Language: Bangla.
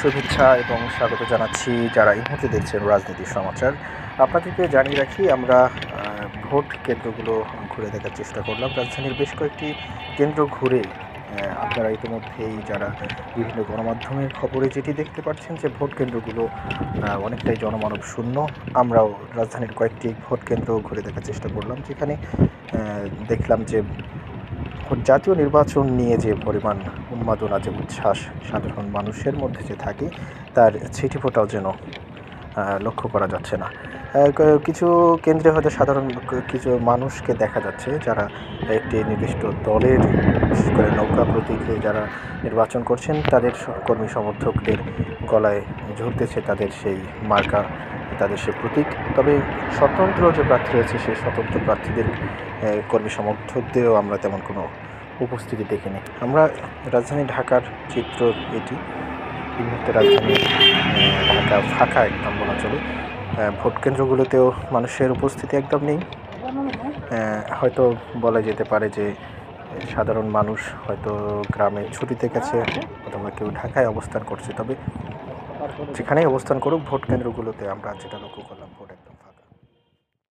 শুভেচ্ছা এবং স্বাগত জানাচ্ছি যারা এই মুহূর্তে দেখছেন রাজনীতির সমাচার। আপনাদেরকে জানিয়ে রাখি, আমরা ভোট কেন্দ্রগুলো ঘুরে দেখার চেষ্টা করলাম। রাজধানীর বেশ কয়েকটি কেন্দ্র ঘুরে আপনারা ইতিমধ্যেই যারা বিভিন্ন গণমাধ্যমের খবরে যেটি দেখতে পাচ্ছেন যে ভোট কেন্দ্রগুলো অনেকটাই জনমানব শূন্য। আমরাও রাজধানীর কয়েকটি ভোট কেন্দ্র ঘুরে দেখার চেষ্টা করলাম, যেখানে দেখলাম যে জাতীয় নির্বাচন নিয়ে যে পরিমাণ উন্মাদনা, যে উচ্ছ্বাস সাধারণ মানুষের মধ্যে যে থাকে, তার ছিটেফোঁটাও যেন লক্ষ্য করা যাচ্ছে না। কিছু কেন্দ্রে হয়তো সাধারণ কিছু মানুষকে দেখা যাচ্ছে যারা একটি নির্দিষ্ট দলের, বিশেষ করে নৌকা প্রতীকে যারা নির্বাচন করছেন, তাদের কর্মী সমর্থকদের গলায় ঝুলতেছে তাদের সেই মার্কা, তাদের সেই প্রতীক। তবে স্বতন্ত্র যে প্রার্থী রয়েছে, সেই স্বতন্ত্র প্রার্থীদের কর্মী সমর্থকদেরও আমরা তেমন কোনো উপস্থিতি দেখিনি। আমরা রাজধানী ঢাকার চিত্র এটি। এই মুহূর্তে রাজধানী ঢাকা ফাঁকা একদম বলা চলে। ভোট কেন্দ্রগুলোতেও মানুষের উপস্থিতি একদম নেই। হয়তো বলা যেতে পারে যে সাধারণ মানুষ হয়তো গ্রামে ছুটিতে গেছে, অথবা কেউ ঢাকায় অবস্থান করছে। তবে যেখানেই অবস্থান করুক, ভোট কেন্দ্রগুলোতে আমরা যেটা লক্ষ্য করলাম, ভোট একদম